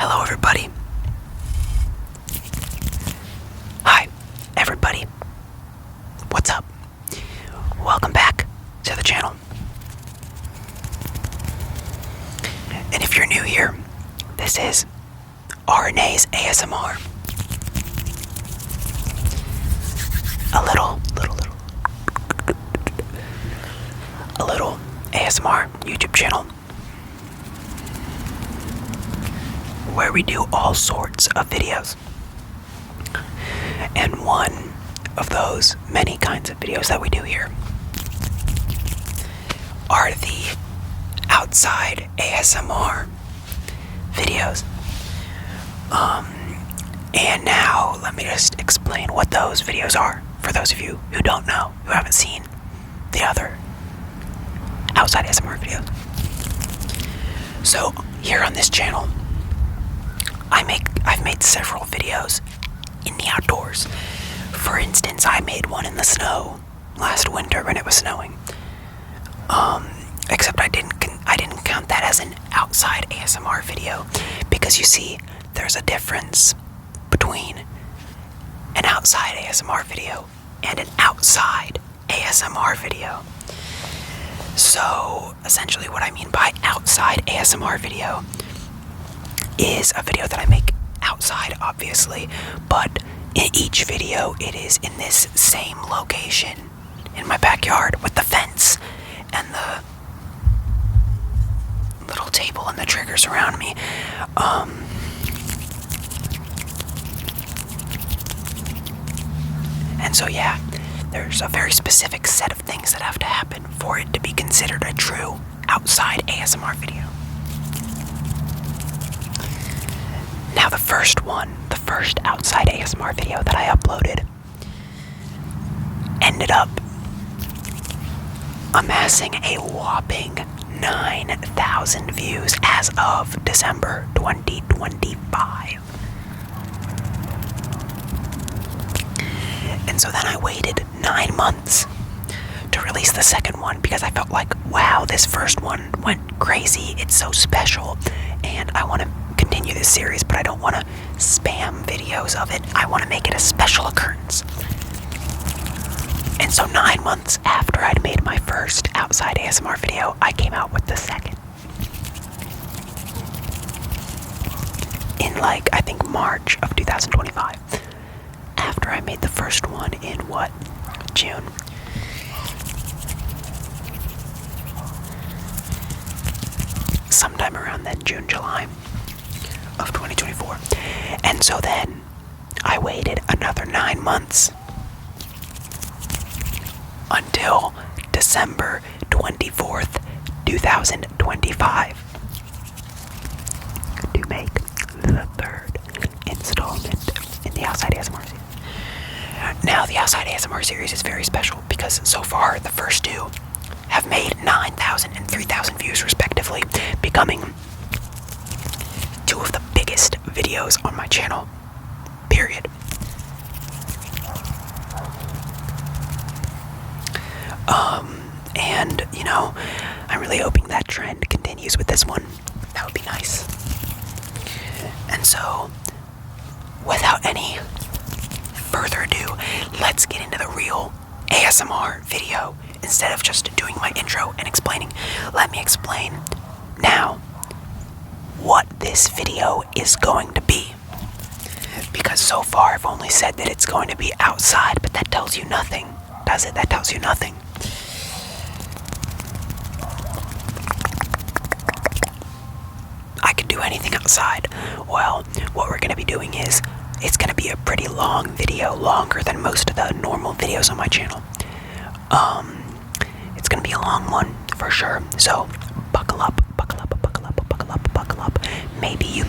Hello, everybody. Hi, everybody. What's up? Welcome back to the channel. And if you're new here, this is RNA's ASMR. A little ASMR YouTube channel where we do all sorts of videos. And one of those many kinds of videos that we do here are the outside ASMR videos. And now let me just explain what those videos are for those of you who don't know, who haven't seen the other outside ASMR videos. So here on this channel, I've made several videos in the outdoors. For instance, I made one in the snow last winter when it was snowing. Except I didn't count that as an outside ASMR video, because you see, there's a difference between an outside ASMR video and an outside ASMR video. So essentially what I mean by outside ASMR video is a video that I make outside, obviously, but in each video it is in this same location in my backyard with the fence and the little table and the triggers around me. And so yeah, there's a very specific set of things that have to happen for it to be considered a true outside ASMR video. Now the first outside ASMR video that I uploaded ended up amassing a whopping 9,000 views as of December 2025. And so then I waited 9 months to release the second one because I felt like, wow, this first one went crazy. It's so special. And I want to continue this series, but I don't want to spam videos of it. I want to make it a special occurrence. And so 9 months after I'd made my first outside ASMR video, I came out with the second. In I think March of 2025. After I made the first one in June? Sometime around then, June, July of 2024. And so then I waited another 9 months until December 24th, 2025 to make the third installment in the outside ASMR series. Now, the outside ASMR series is very special because so far the first two have made 9,000 and 3,000 views respectively, becoming two of the biggest videos on my channel, period. And, I'm really hoping that trend continues with this one. That would be nice. And so, without any further ado, let's get into the real ASMR video. Instead of just doing my intro and explaining, let me explain now what this video is going to be. Because so far I've only said that it's going to be outside, but that tells you nothing, does it? That tells you nothing. I could do anything outside. Well, what we're going to be doing is, it's going to be a pretty long video, longer than most of the normal videos on my channel. It's going to be a long one, for sure. So, buckle up. Maybe you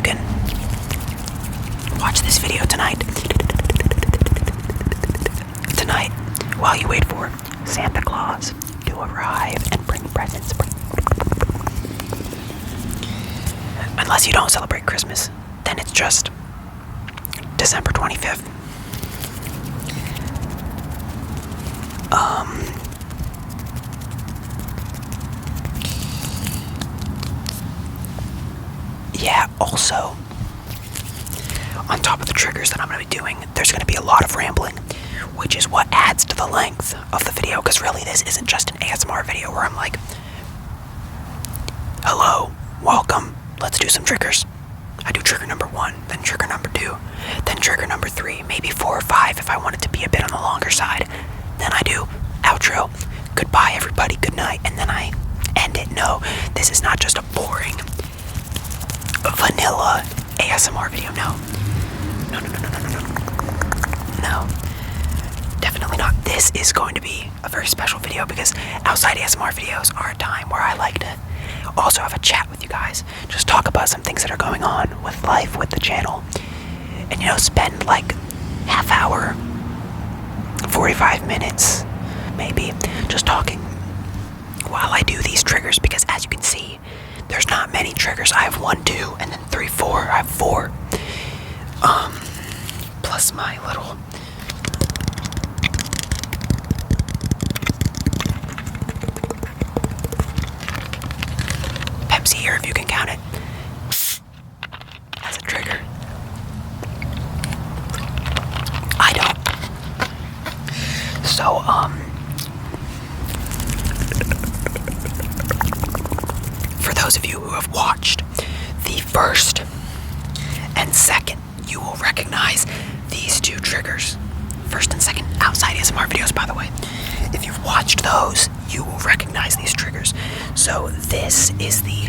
can watch this video tonight. Tonight, while you wait for Santa Claus to arrive and bring presents. Unless you don't celebrate Christmas, then it's just December 25th. Also, on top of the triggers that I'm going to be doing, there's going to be a lot of rambling, which is what adds to the length of the video, because really this isn't just an ASMR video where I'm like, hello, welcome, let's do some triggers. I do trigger number 1, then trigger number 2, then trigger number 3, maybe 4 or 5 if I want it to be a bit on the longer side. Then I do outro, goodbye everybody, good night, and then I end it. No, this is not just a boring, vanilla ASMR video, no. No. Definitely not. This is going to be a very special video because outside ASMR videos are a time where I like to also have a chat with you guys. Just talk about some things that are going on with life, with the channel. And, spend like half hour, 45 minutes, maybe, just talking while I do these triggers. Because as you can see, there's not many triggers. I have 1, 2, and then 3, 4. I have 4. Plus my little Pepsi here, if you can count it as a trigger. I don't. So, for those of you who have watched the first and second, you will recognize these 2 triggers. First and second outside ASMR videos, by the way. If you've watched those, you will recognize these triggers. So this is the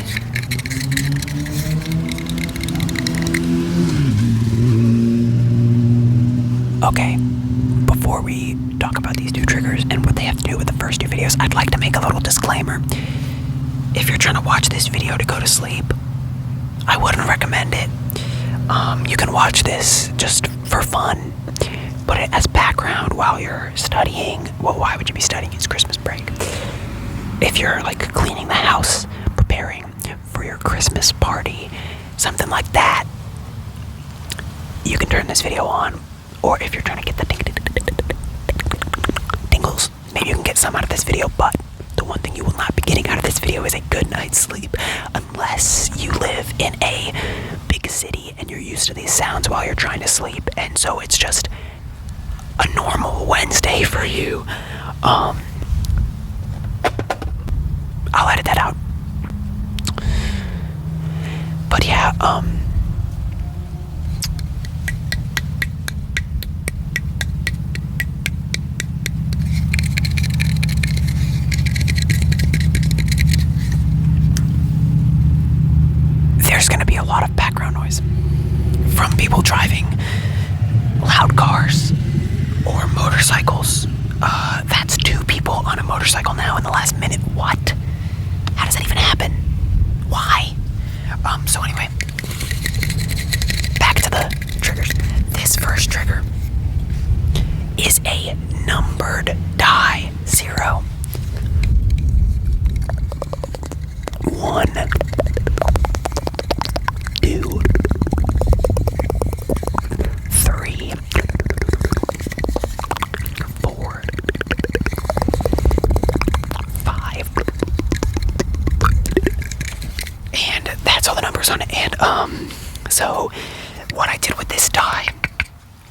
okay, before we talk about these 2 triggers and what they have to do with the first 2 videos, I'd like to make a little disclaimer. If you're trying to watch this video to go to sleep, I wouldn't recommend it. You can watch this just for fun, put it as background while you're studying. Well, why would you be studying? It's Christmas break. If you're like cleaning the house, preparing for your Christmas party, something like that, you can turn this video on. Or if you're trying to get the tingles, maybe you can get some out of this video, but the one thing you will not be getting out of this video is a good night's sleep, unless you live in a big city and you're used to these sounds while you're trying to sleep, and so it's just a normal Wednesday for you. I'll edit that out. But yeah, there's gonna be a lot of background noise from people driving loud cars or motorcycles. That's 2 people on a motorcycle now in the last minute. What? How does that even happen? Why? So anyway, back to the triggers. This first trigger is a numbered die. 0, 1, 2, 3, 4, 5, and that's all the numbers on it. And so what I did with this die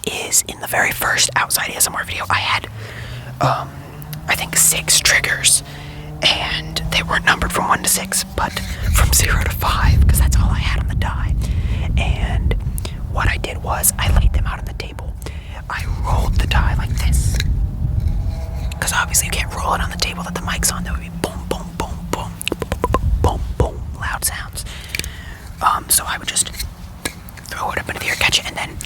is in the very first outside ASMR video, I had I think 6 triggers, and they weren't numbered from 1 to 6, but from 0 to 5, because that's all I had on the die. And what I did was I laid them out on the table. I rolled the die like this, because obviously you can't roll it on the table that the mic's on. That would be boom, boom, boom, boom, boom, boom, loud sounds. So I would just throw it up into the air, catch it, and then,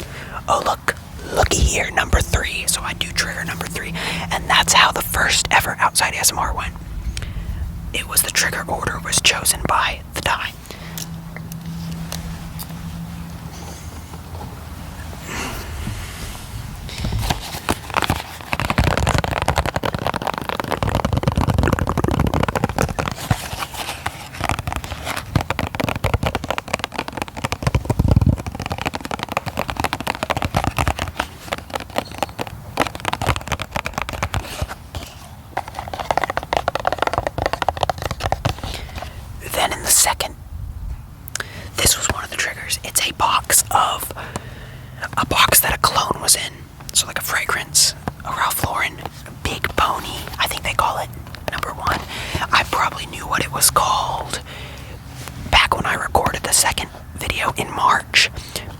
oh look, looky here, number 3. So I do trigger number 3, and that's how the first ever outside ASMR went. It was the trigger order was chosen by the die. Then in the second, this was one of the triggers. probably knew what it was called back when I recorded the second video in March,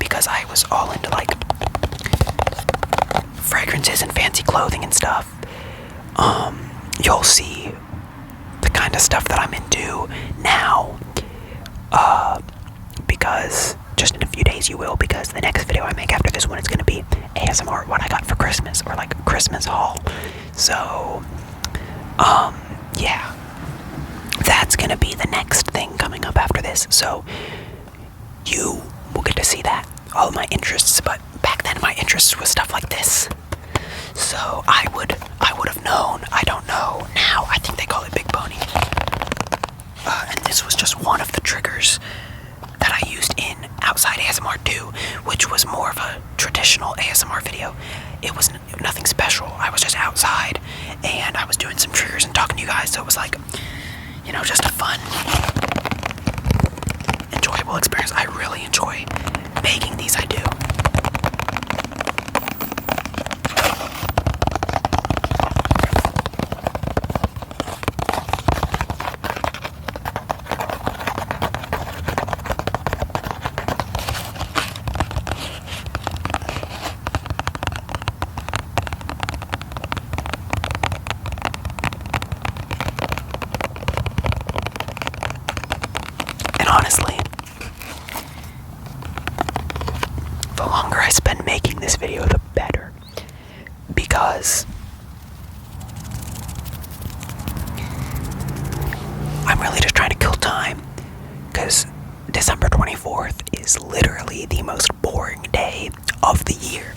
because I was all into like fragrances and fancy clothing and stuff. You'll see the kind of stuff that I'm into now, because just in a few days you will, because the next video I make after this one is going to be ASMR, what I got for Christmas, or like Christmas haul. So, yeah, that's going to be the next thing coming up after this, so you will get to see that, all of my interests. But back then my interests was stuff like this, so I would have known. I don't know now. I think they call it Big Pony. And this was just one of the triggers that I used in Outside ASMR 2, which was more of a traditional ASMR video. It was nothing special. I was just outside and I was doing some triggers and talking to you guys, so it was like, you know, just a fun, enjoyable experience. I really enjoy making these. I do. Honestly, the longer I spend making this video, the better, because I'm really just trying to kill time, because December 24th is literally the most boring day of the year.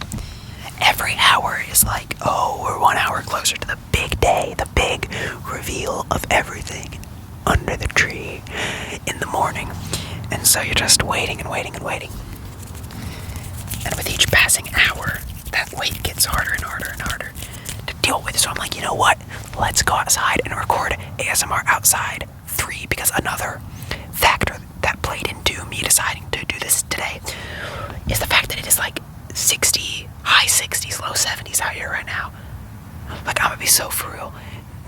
Every hour is like, oh, we're 1 hour closer to the big day, the big reveal of everything under the tree in the morning. And so you're just waiting and waiting and waiting. And with each passing hour, that wait gets harder and harder and harder to deal with. So I'm like, you know what? Let's go outside and record ASMR Outside 3, because another factor that played into me deciding to do this today is the fact that it is like 60, high 60s, low 70s out here right now. Like, I'm gonna be so for real.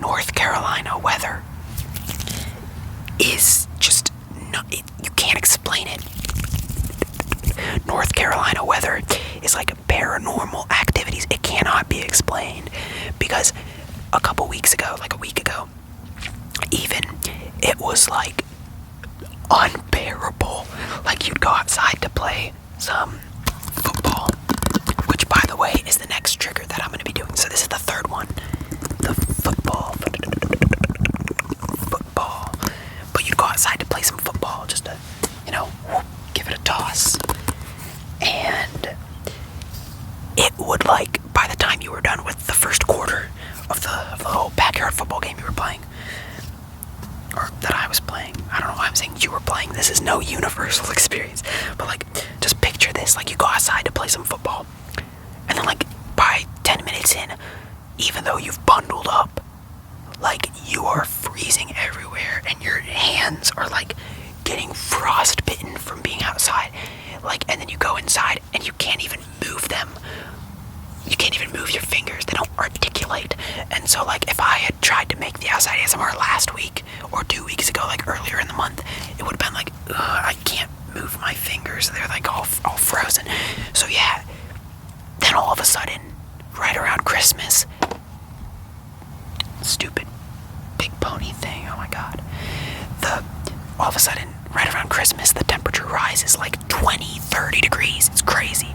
North Carolina weather is just you can't explain it. North Carolina weather is like paranormal activities. It cannot be explained, because a couple weeks ago, like a week ago even, it was like unbearable. Like, you'd go outside to play some football, which, by the way, is the next trigger that I'm going to be doing. So this is the third one, the football. But you'd go outside to play some football, just to, you know, give it a toss. And it would, like, by the time you were done with the first quarter of the whole backyard football game you were playing, or that I was playing, I don't know why I'm saying you were playing, this is no universal experience, but like, just picture this, like, you go outside to play some football, and then like, by 10 minutes in, even though you've bundled up, like, you are freezing everywhere, and your hands are like getting frostbitten from being outside, like, and then you go inside and you can't even move them. You can't even move your fingers, they don't articulate. And so, like, if I had tried to make the outside ASMR last week or 2 weeks ago, like earlier in the month, it would have been like, I can't move my fingers, they're like all frozen. So yeah, then all of a sudden, right around Christmas, stupid Big Pony thing, oh my god, all of a sudden, right around Christmas, the temperature rises like 20-30 degrees. It's crazy.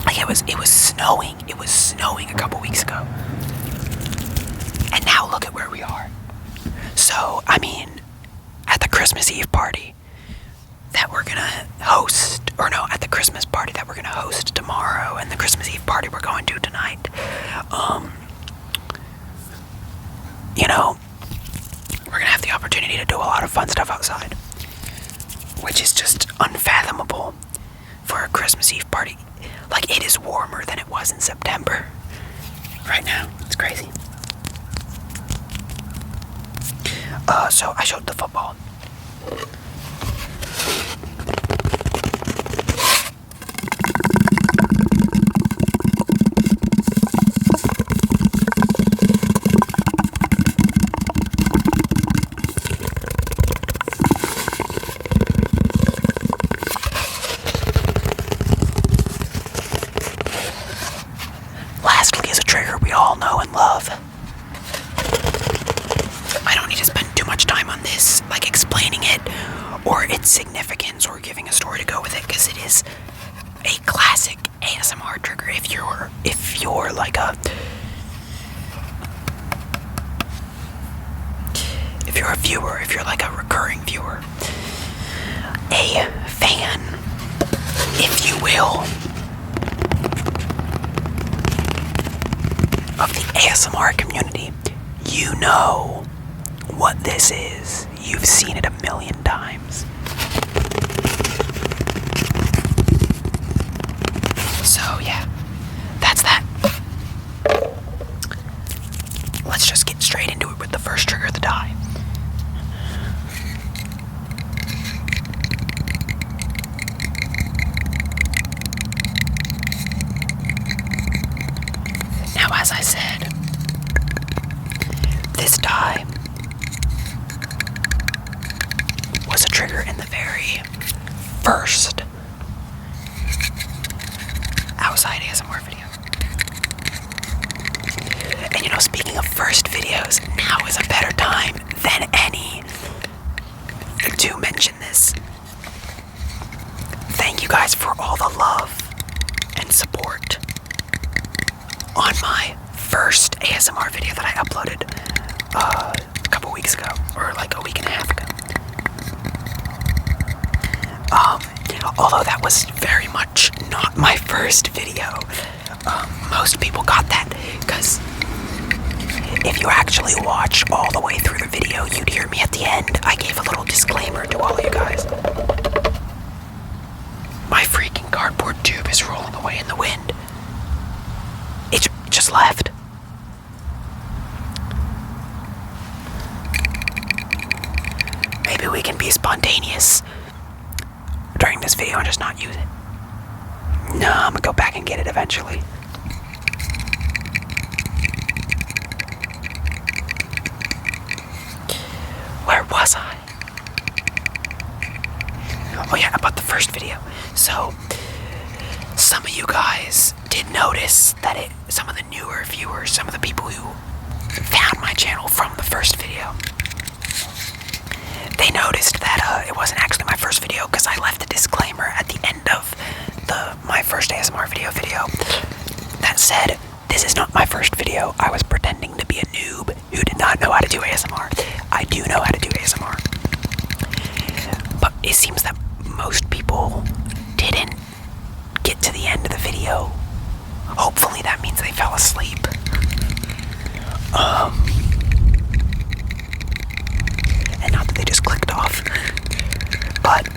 Like, it was snowing. It was snowing a couple weeks ago. And now look at where we are. So, I mean, at the Christmas Eve party that we're gonna host, or no, at the Christmas party that we're gonna host tomorrow, and the Christmas Eve party we're going to tonight, you know, we're gonna have the opportunity to do a lot of fun stuff outside, which is just unfathomable for a Christmas Eve party. Like, it is warmer than it was in September right now. It's crazy. So I showed the football. significance or giving a story to go with it, because it is a classic ASMR trigger. If you're like a viewer, if you're like a recurring viewer, a fan, if you will, of the ASMR community, you know what this is. You've seen it a million times. So yeah, that's that. Let's just get straight into it with the first trigger of the die. Now, as I said, this die was a trigger in the very first outside ASMR video. And you know, speaking of first videos, now is a better time than any to mention this. Thank you guys for all the love and support on my first ASMR video that I uploaded a couple weeks ago, or like a week and a half ago. Although that was very much not my first video. Most people got that, because if you actually watch all the way through the video, you'd hear me at the end. I gave a little disclaimer to all of you guys. My freaking cardboard tube is rolling away in the wind. It just left. Maybe we can be spontaneous during this video and just not use it. No, I'm gonna go back and get it eventually. Where was I? Oh yeah, about the first video. So, some of you guys did notice that some of the newer viewers, some of the people who found my channel from the first video, they noticed that it wasn't actually my first video, because I left a disclaimer at the end of my first ASMR video that said, this is not my first video. I was pretending to be a noob who did not know how to do ASMR. I do know how to do ASMR. But it seems that most people didn't get to the end of the video. Hopefully that means they fell asleep. And not that they just clicked off. But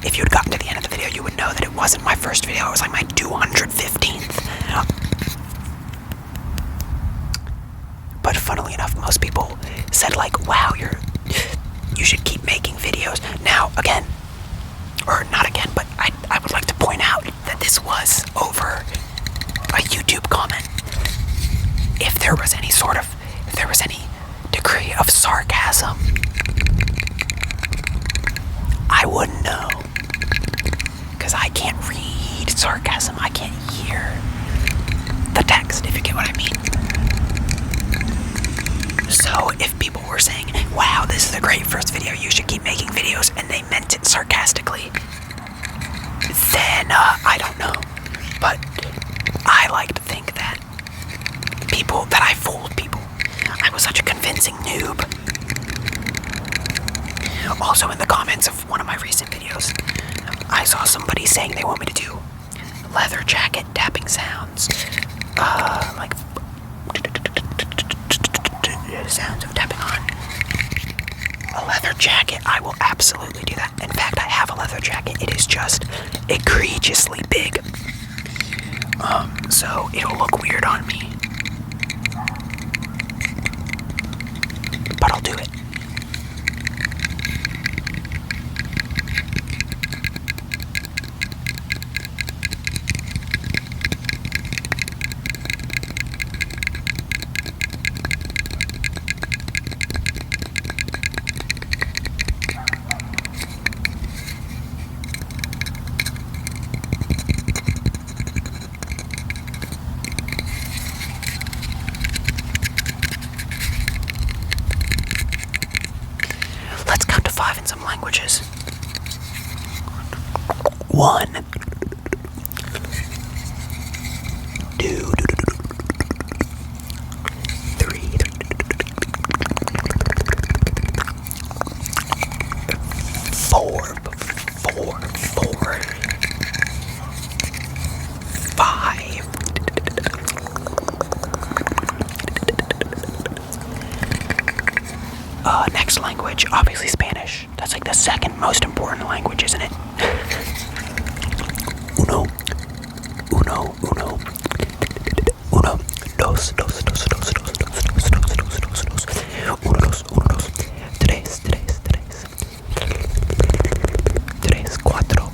if you'd gotten to the end of the video, you would know that it wasn't my first video. It was like my 215th. But funnily enough, most people said like, wow, you should keep making videos. Now, again, or not again, but I would like to point out that this was over a YouTube comment. If there was any degree of sarcasm, I wouldn't know, because I can't read sarcasm. I can't hear the text, if you get what I mean. So if people were saying, wow, this is a great first video, you should keep making videos, and they meant it sarcastically, then I don't know. But I like to think that I fooled people. I was such a convincing noob. Also, in the comments of one of my recent videos, I saw somebody saying they want me to do leather jacket tapping sounds, like sounds of tapping on a leather jacket. I will absolutely do that. In fact, I have a leather jacket. It is just egregiously big, so it'll look weird on me, but I'll do it. Let's count to 5 in some languages. 1, 2, 3, 4, 5. Next language, obviously Spanish. That's like the second most important language, isn't it? Uno, dos, dos, dos, dos, dos, dos, dos, dos, dos, dos, dos, uno, dos, tres, cuatro,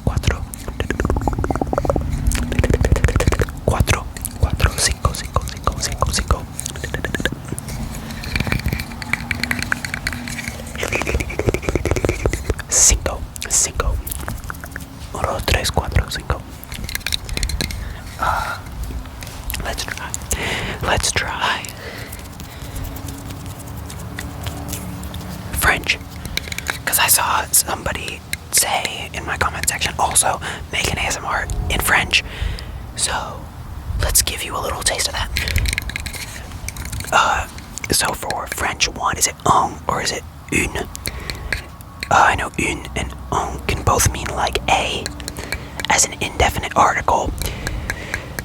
cinco, cinco, uno, dos, tres, cuatro, cinco. Let's try French, because I saw somebody say in my comment section also make an ASMR in French, so let's give you a little taste of that. So for French 1, is it un or is it une? I know une and un can both mean like a as an indefinite article,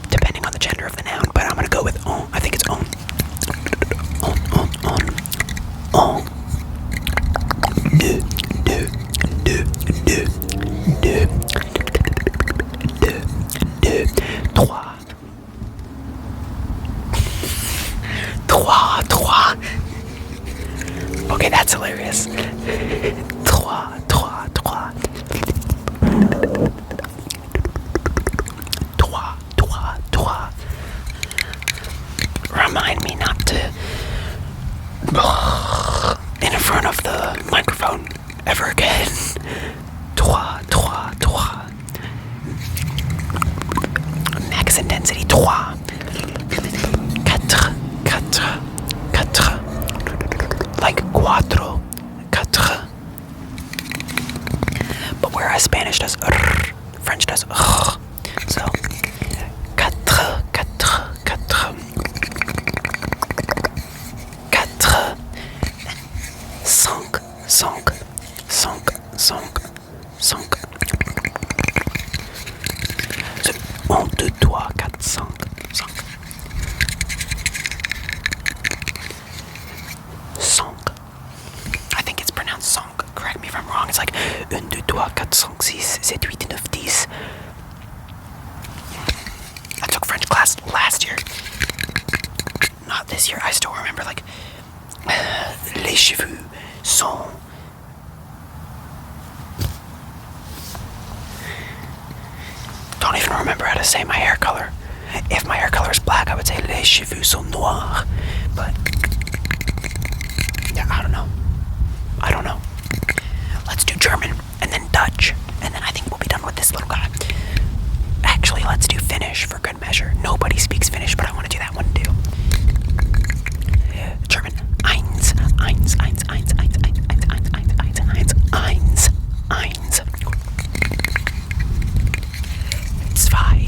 depending on the gender of the noun, but I'm gonna go with on. I think it's on. On. Trois. Okay, that's hilarious. Trois. Remind me not to in front of the microphone ever again. Trois. Max intensity. Trois. Quatre. Like cuatro. Quatre. But whereas Spanish does French does so quatre. Cinq. So 1, 2, 3, 4, 5. I think it's pronounced cinq. Correct me if I'm wrong. It's like 1, 2, 3, 4, 5, 6, 7, 8, 9, 10. I took French class last year. Not this year. I still remember like les cheveux sont. Don't even remember how to say my hair color. If my hair color is black, I would say les cheveux sont noirs. But yeah, I don't know. Let's do German and then Dutch, and then I think we'll be done with this little guy. Actually, let's do Finnish for good measure. Nobody speaks Finnish, but I want to do that one too. German. Eins. Zwei.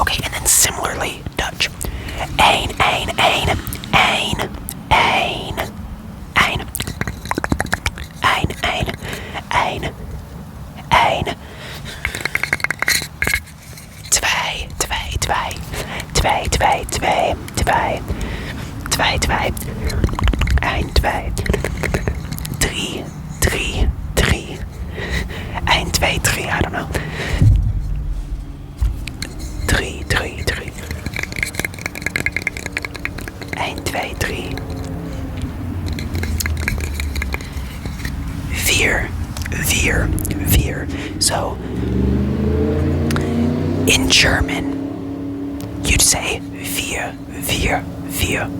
Okay, and then similarly, Dutch. Ein. Zwei. Ein, zwei. Drie. 1, 2, 3, I don't know. wir, wir. So, in German, you'd say wir, wir, wir.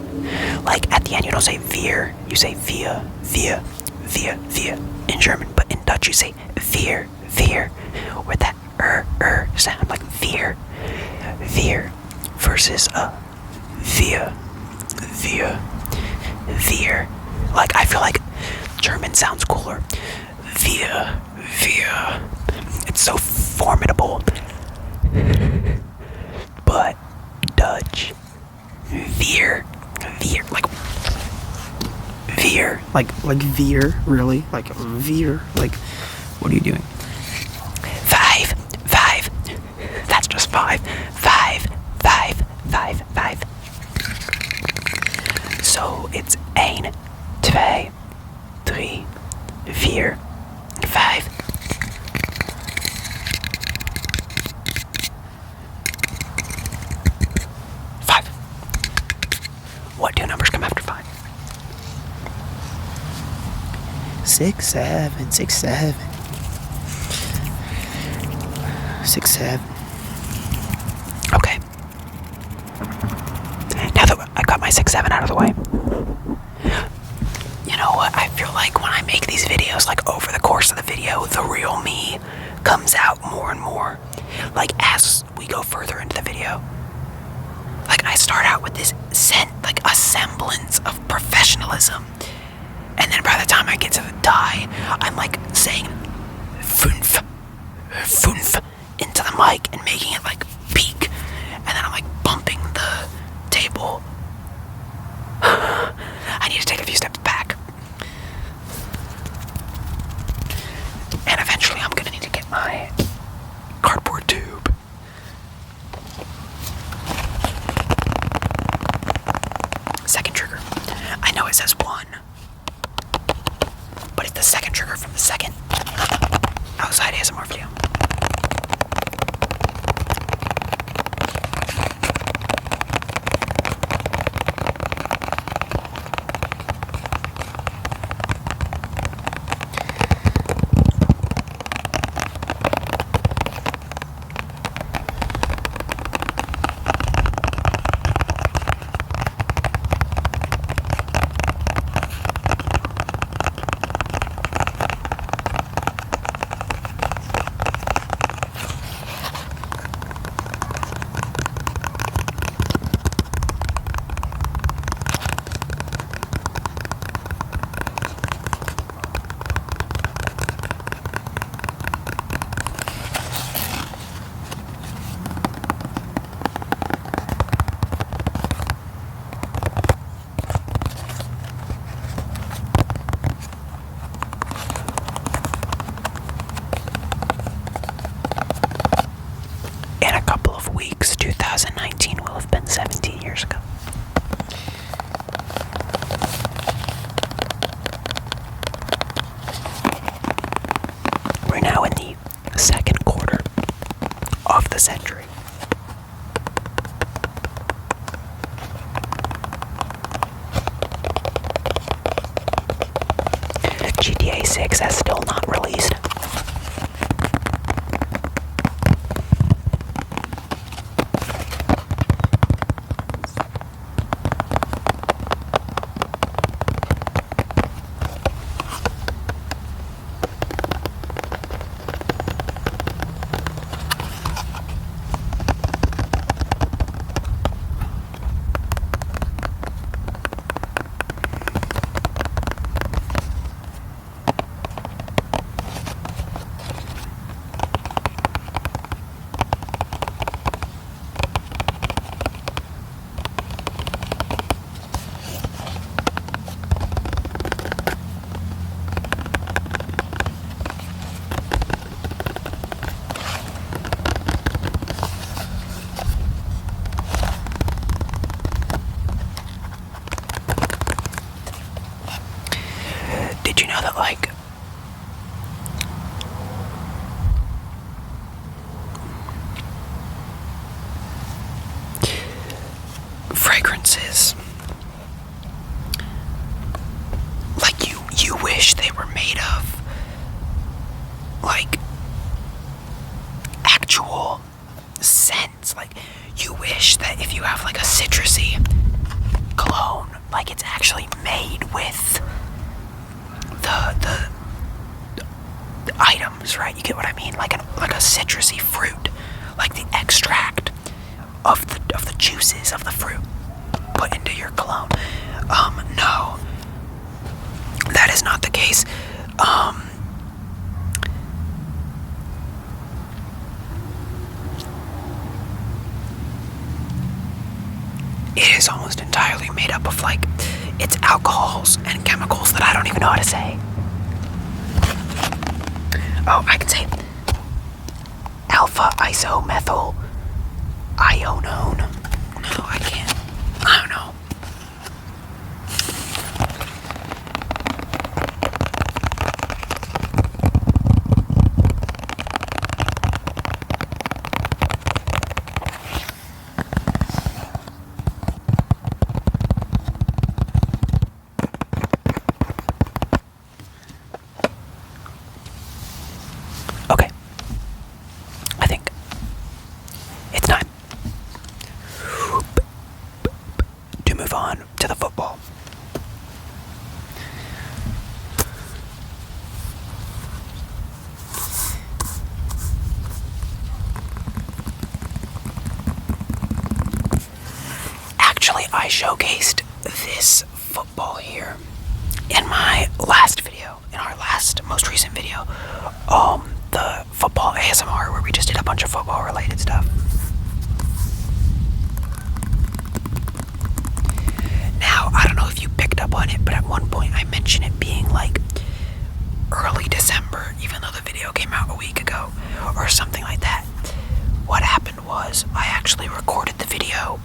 Like, at the end, you don't say wir, you say wir, wir, wir, wir in German. But in Dutch, you say wir, wir, with that sound, like wir, wir, versus wir, wir, wir. Like, I feel like German sounds cooler. Wir, wir. It's so formidable. But Dutch, wir, wir, like wir, like wir, really, like wir, like what are you doing? Five, five. That's just five. Five, five, five, five. So it's 1, 2, 3, 4, 5. What two numbers come after 5? 6, 7, 6, 7. 6, 7. Okay. Now that I got my 6, 7 out of the way, you know what? I feel like when I make these videos, like over the course of the video, the real me comes out more and more. Like as we go further into the video. Like I start out with this like a semblance of professionalism. And then by the time I get to the die, I'm like saying fünf, fünf into the mic and making it like peak. And then I'm like bumping the table. I need to take a few steps back. And eventually I'm gonna need to get my cardboard tube. Second trigger. I know it says 1, but it's the second trigger from the second outside ASMR video. In a couple of weeks, 2019 will have been 17 years ago. We're now in the second quarter of the century. GTA 6 has still not released. like, actual scents. Like, you wish that if you have like a citrusy cologne, like it's actually made with the items, right? You get what I mean? Like a citrusy fruit, like the extract of the juices of the fruit put into your cologne. No, that is not the case. It is almost entirely made up of, like, it's alcohols and chemicals that I don't even know how to say. Oh, I can say alpha isomethyl ionone. No, I can't. I don't know. Okay. I think it's time to move on to the football. Actually, I showcased this football here in my last video, in our most recent video, the football ASMR, where we just did a bunch of football related stuff. Now, I don't know if you picked up on it, but at one point I mentioned it being like early December, even though the video came out a week ago, or something like that. What happened was, I actually recorded the video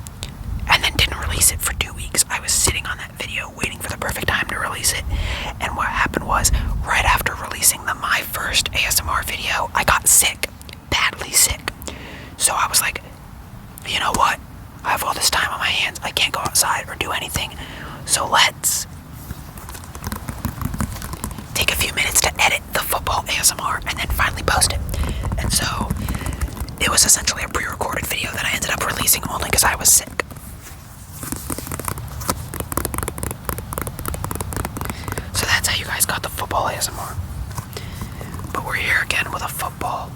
and then didn't release it for 2 weeks. I was sitting on that video waiting for the perfect time to release it, and what happened was, right after releasing my first ASMR video, I got sick, badly sick. So I was like, you know what, I have all this time on my hands, I can't go outside or do anything, so let's take a few minutes to edit the football ASMR and then finally post it. And so it was essentially a pre-recorded video that I ended up releasing only because I was sick. So that's how you guys got the football ASMR. But we're here again with a football.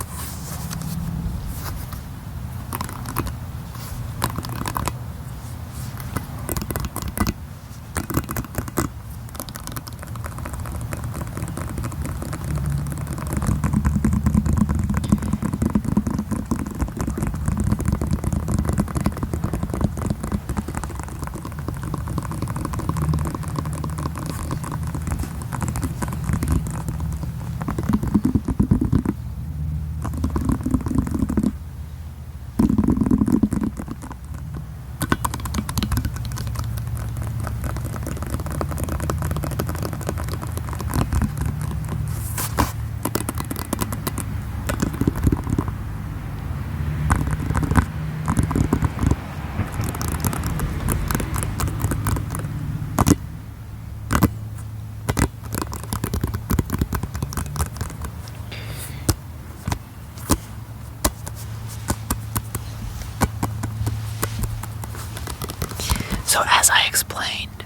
So as I explained,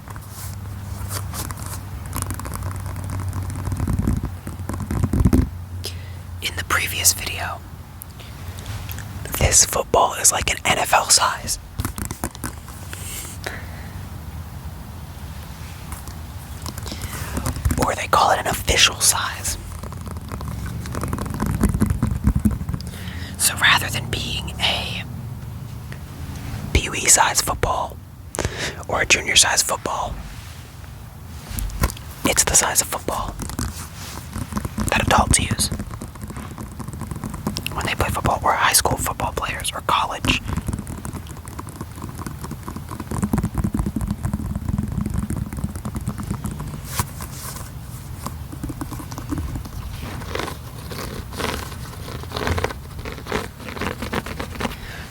in the previous video, this football is like an NFL size. Or they call it an official size. So rather than being a Pee Wee size football or a junior size football, it's the size of football that adults use when they play football, or high school football players, or college.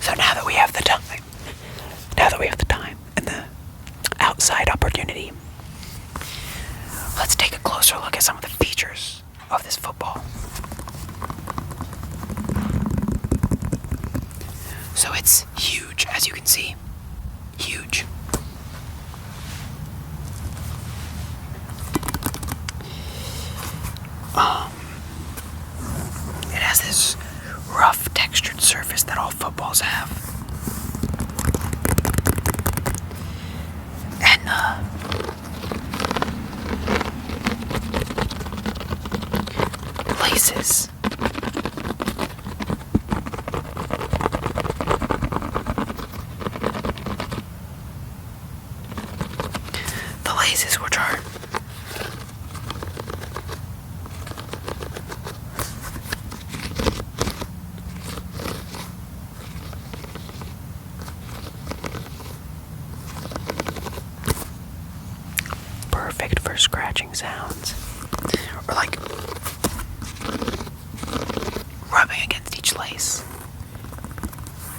So now that we have the time and the outside opportunity, let's take a closer look at some of the features of this football. So it's huge, as you can see. Huge. It has this rough textured surface that all footballs have. And laces. The laces, which are perfect for scratching sounds, or like rubbing against each lace.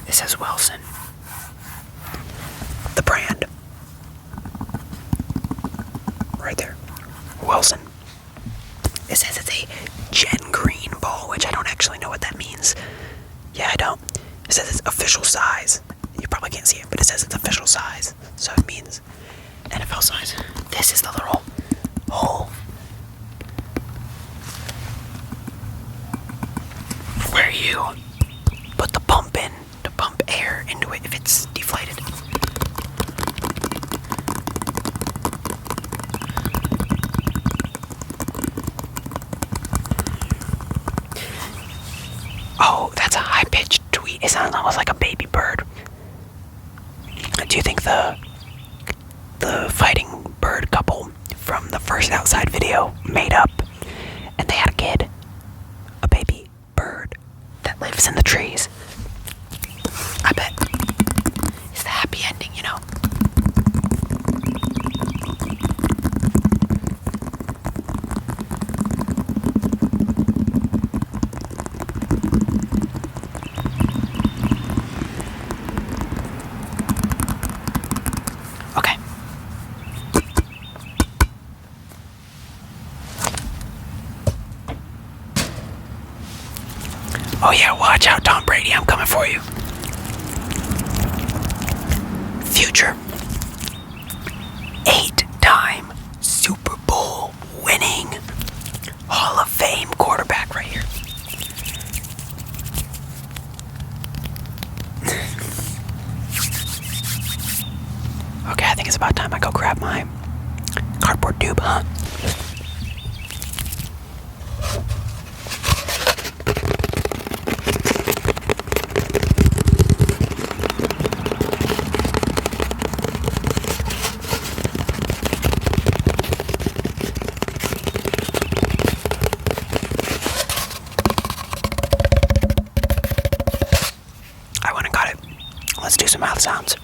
This says Wilson, the brand, right there, Wilson. It says it's a Gen Green ball, which I don't actually know what that means. Yeah, I don't. It says it's official size. You probably can't see it, but it says it's official size, so it means NFL size. This is the little hole where you put the pump in to pump air into it if it's deflated. Oh, that's a high-pitched tweet. It sounds almost like a baby bird. Do you think the fighting bird couple from the first Outside video made up and they had a kid, a baby bird that lives in the trees? I bet it's the happy ending, you know? Okay. Oh yeah, watch out, Tom Brady, I'm coming for you. Future 8-time Super Bowl winning Hall of Fame quarterback right here. Okay, I think it's about time I go grab my cardboard tube, huh? I went and got it. Let's do some mouth sounds.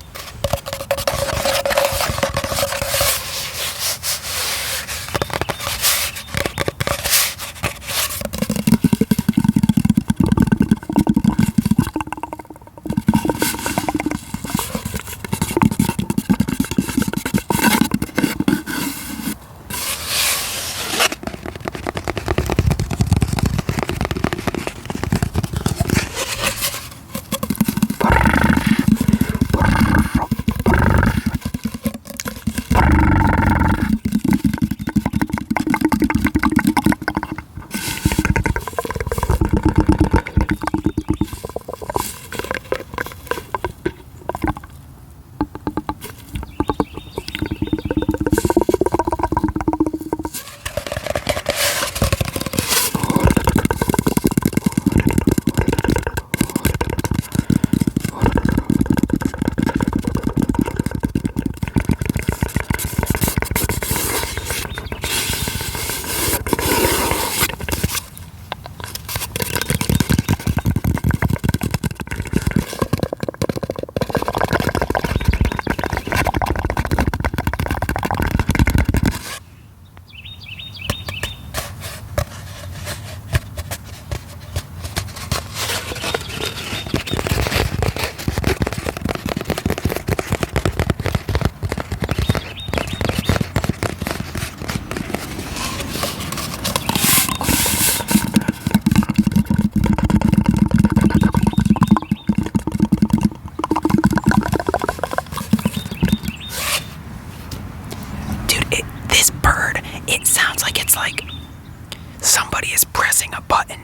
button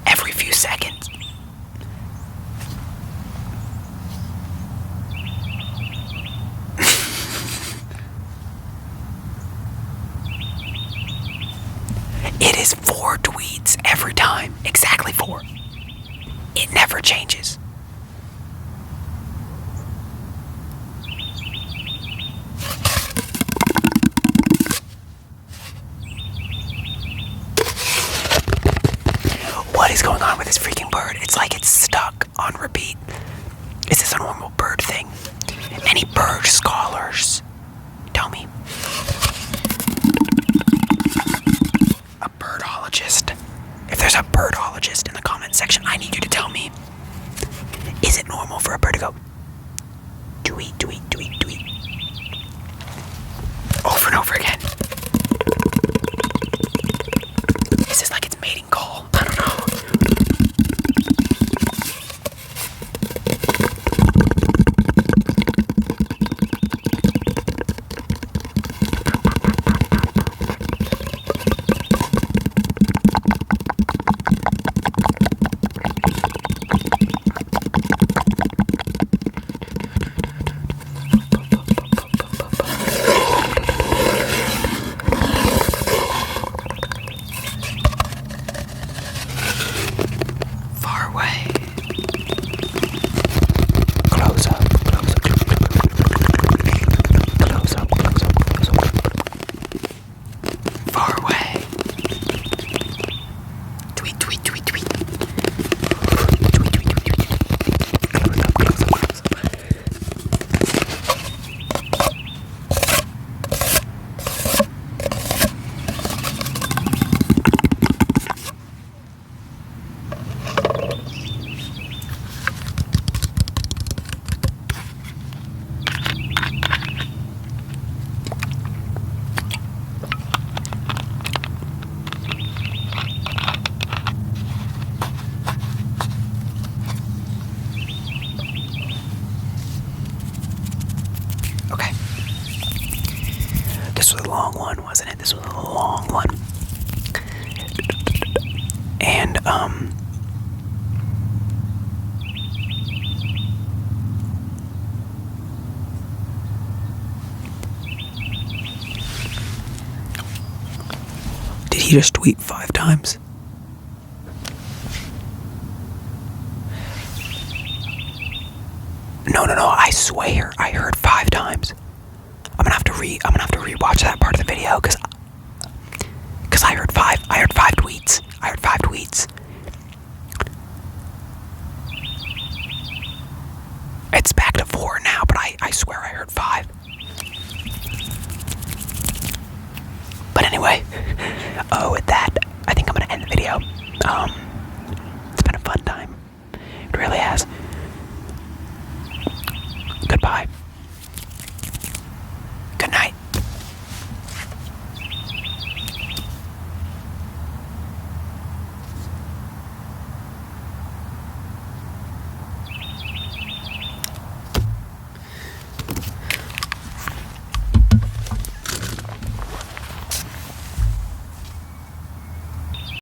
every few seconds. It is 4 tweets every time. Exactly 4. It never changes. What is going on with this freaking bird? It's like it's stuck on repeat. Is this a normal bird thing? Any bird scholars? Tell me. A birdologist. If there's a birdologist in the comment section, I need you to tell me. Is it normal for a bird to go tweet, tweet, tweet, tweet over and over again? Is this like its mating call? I don't know. Far away. Close up, close up, close up, close up, close up. Far away. Tweet, tweet, tweet, tweet. Tweet, tweet, tweet, tweet. Close up, close up, close up. Okay. This was a long one, wasn't it? This was a long one. And, did he just tweet 5 times? No, I swear I heard 5 times. I'm gonna have to rewatch that part of the video because I heard 5 tweets. I heard 5 tweets. It's back to 4 now, but I swear I heard 5. But anyway, with that, I think I'm gonna end the video.